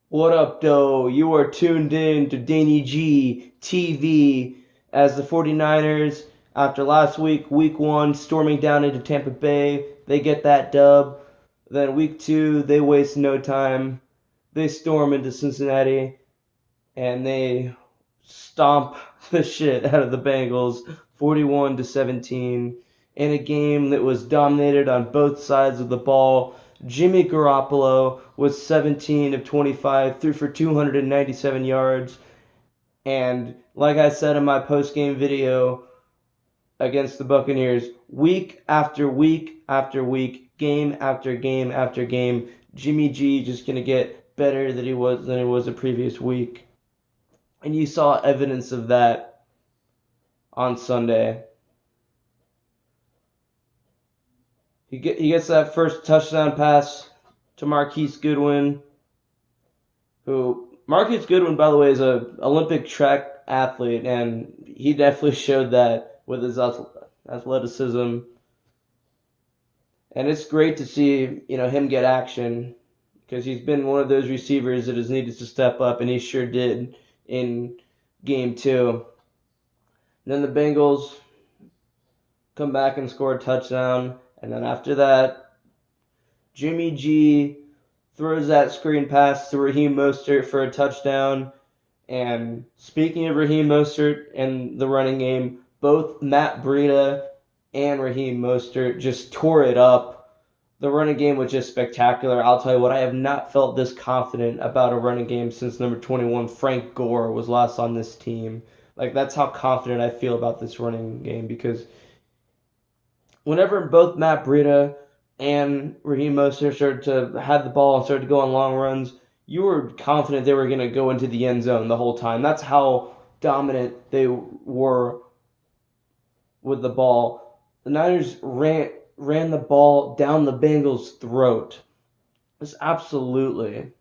What up, though? You are tuned in to Danny G TV as the 49ers, after last week, week one, storming down into Tampa Bay. They get that dub. Then week two, they waste no time. They storm into Cincinnati and they stomp the shit out of the Bengals 41-17 in a game that was dominated on both sides of the ball. Jimmy Garoppolo was 17 of 25, threw for 297 yards. And like I said in my post-game video against the Buccaneers, week after week after week, game after game after game, Jimmy G just going to get better than he was the previous week. And you saw evidence of that on Sunday. He gets that first touchdown pass to Marquise Goodwin, who Marquise Goodwin, by the way, is a Olympic track athlete, and he definitely showed that with his athleticism. And it's great to see him get action because he's been one of those receivers that has needed to step up, and he sure did in game two. And then the Bengals come back and score a touchdown. And then after that, Jimmy G throws that screen pass to Raheem Mostert for a touchdown. And speaking of Raheem Mostert and the running game, both Matt Breida and Raheem Mostert just tore it up. The running game was just spectacular. I'll tell you what, I have not felt this confident about a running game since number 21, Frank Gore, was last on this team. Like, that's how confident I feel about this running game, because whenever both Matt Breida and Raheem Mostert started to have the ball and started to go on long runs, you were confident they were going to go into the end zone the whole time. That's how dominant they were with the ball. The Niners ran the ball down the Bengals' throat. It's absolutely.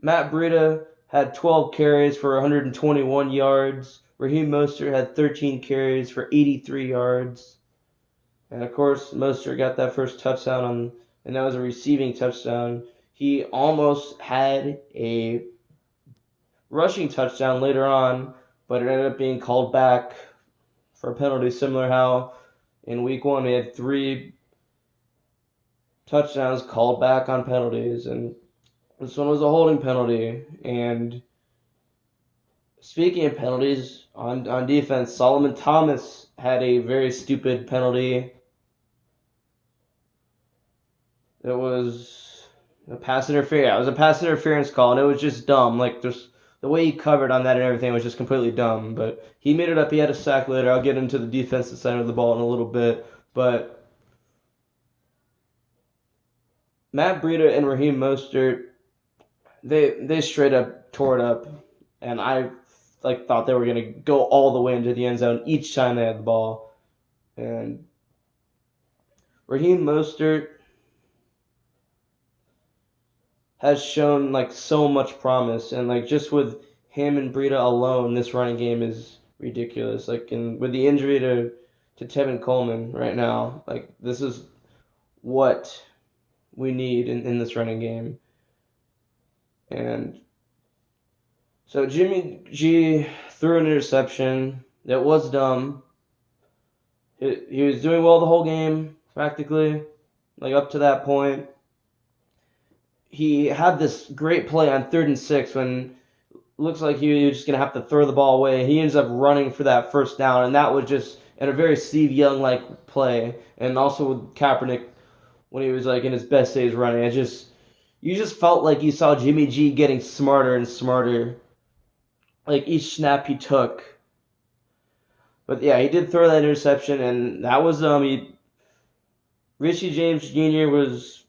Matt Breida had 12 carries for 121 yards. Raheem Mostert had 13 carries for 83 yards. And of course, Mostert got that first touchdown and that was a receiving touchdown. He almost had a rushing touchdown later on, but it ended up being called back for a penalty, similar how in week one we had 3 touchdowns called back on penalties, and this one was a holding penalty. And speaking of penalties, on defense, Solomon Thomas had a very stupid penalty. It was a pass interference. Yeah, it was a pass interference call, and it was just dumb. Like, just the way he covered on that and everything was just completely dumb. But he made it up. He had a sack later. I'll get into the defensive side of the ball in a little bit. But Matt Breida and Raheem Mostert, they straight up tore it up, and I thought they were gonna go all the way into the end zone each time they had the ball. And Raheem Mostert has shown so much promise, and just with him and Breida alone, this running game is ridiculous. With the injury to Tevin Coleman right now, this is what we need in this running game. And so Jimmy G threw an interception that was dumb. He was doing well the whole game, practically, up to that point. He had this great play on 3rd and 6 when it looks like he was just going to have to throw the ball away. He ends up running for that first down, and that was just in a very Steve Young-like play. And also with Kaepernick when he was in his best days running. You just felt like you saw Jimmy G getting smarter and smarter each snap he took. But yeah, he did throw that interception, and that was Richie James Jr. was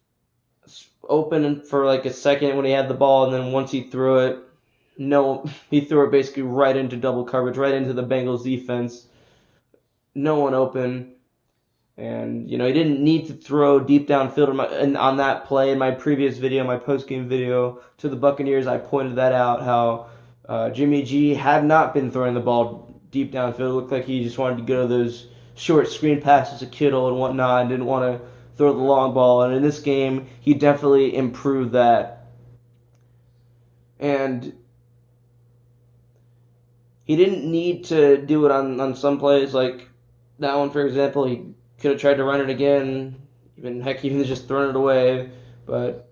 open for a second when he had the ball, and then once he threw it, he threw it basically right into double coverage, right into the Bengals defense. No one open. And, he didn't need to throw deep downfield on that play. In my previous video, my post-game video to the Buccaneers, I pointed that out, how Jimmy G had not been throwing the ball deep downfield. It looked like he just wanted to go to those short screen passes to Kittle and whatnot, and didn't want to throw the long ball. And in this game, he definitely improved that. And he didn't need to do it on some plays. Like that one, for example, he could have tried to run it again. Even just thrown it away. But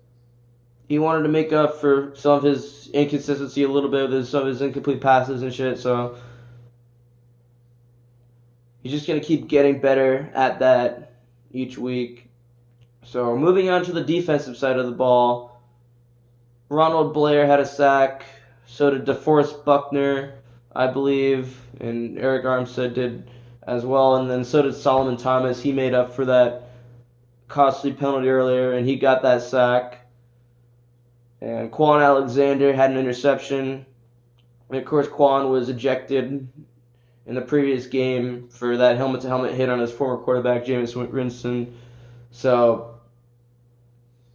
he wanted to make up for some of his inconsistency a little bit with some of his incomplete passes and shit. So he's just going to keep getting better at that each week. So moving on to the defensive side of the ball, Ronald Blair had a sack. So did DeForest Buckner, I believe, and Eric Armstead did as well. And then so did Solomon Thomas. He made up for that costly penalty earlier, and he got that sack. And Quan Alexander had an interception. And of course, Quan was ejected in the previous game for that helmet-to-helmet hit on his former quarterback, Jameis Winston. So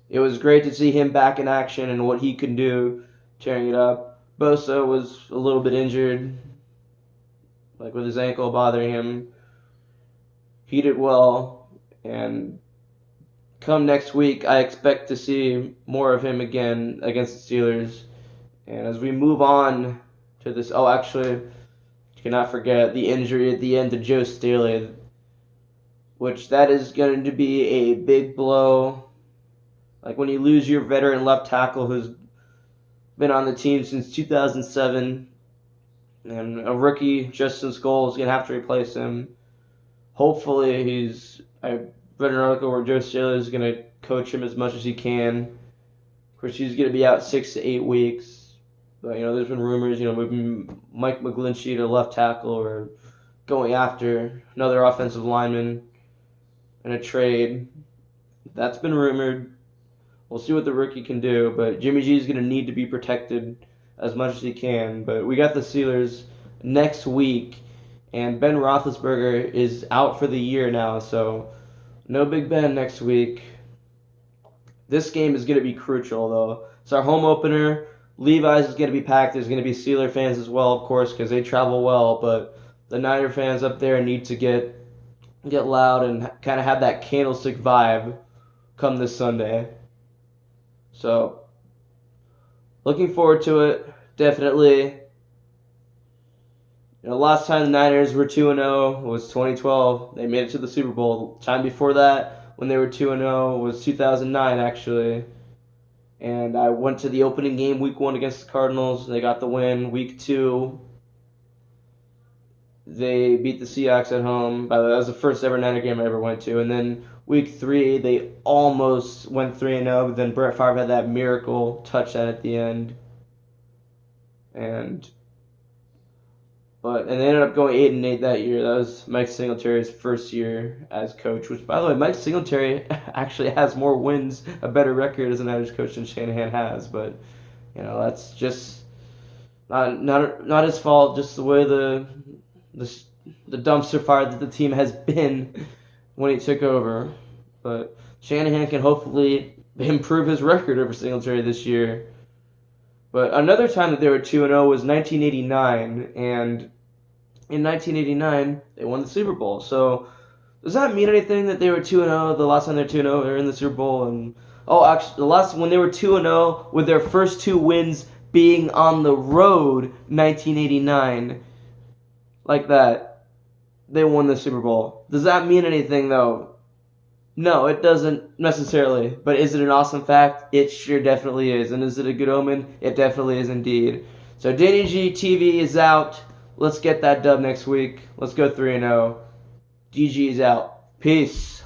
it was great to see him back in action and what he can do, tearing it up. Bosa was a little bit injured, like with his ankle bothering him. He did well, and come next week, I expect to see more of him again against the Steelers. And as we move on to this, actually, you cannot forget the injury at the end to Joe Staley, which that is going to be a big blow. Like when you lose your veteran left tackle who's been on the team since 2007, and a rookie, Justin Scholl, is going to have to replace him. Hopefully I read an article where Joe Staley is going to coach him as much as he can. Of course, he's going to be out 6 to 8 weeks. But, there's been rumors, moving Mike McGlinchey to left tackle or going after another offensive lineman in a trade. That's been rumored. We'll see what the rookie can do, but Jimmy G is going to need to be protected as much as he can. But we got the Steelers next week, and Ben Roethlisberger is out for the year now, so no Big Ben next week. This game is going to be crucial, though. It's our home opener. Levi's is going to be packed. There's going to be Steeler fans as well, of course, because they travel well, but the Niner fans up there need to get loud and kind of have that candlestick vibe come this Sunday. So, looking forward to it, definitely. Last time the Niners were 2-0 was 2012. They made it to the Super Bowl. Time before that, when they were 2-0, was 2009, actually. And I went to the opening game, week 1 against the Cardinals. They got the win. Week 2, they beat the Seahawks at home. By the way, that was the first ever Niner game I ever went to. And then week 3, they almost went 3-0, but then Brett Favre had that miracle touchdown at the end. And they ended up going 8-8 that year. That was Mike Singletary's first year as coach, which, by the way, Mike Singletary actually has more wins, a better record as an Niners coach than Shanahan has. But, that's just not his fault, just the way the dumpster fire that the team has been when he took over. But Shanahan can hopefully improve his record over Singletary this year. But another time that they were 2-0 was 1989, and in 1989 they won the Super Bowl. So does that mean anything that they were 2-0 the last time they were 2-0 or in the Super Bowl? And actually, the last when they were 2-0 with their first 2 wins being on the road, 1989, like that, they won the Super Bowl. Does that mean anything though? No, it doesn't necessarily. But is it an awesome fact? It sure definitely is. And is it a good omen? It definitely is indeed. So Danny G TV is out. Let's get that dub next week. Let's go 3-0. DG is out. Peace.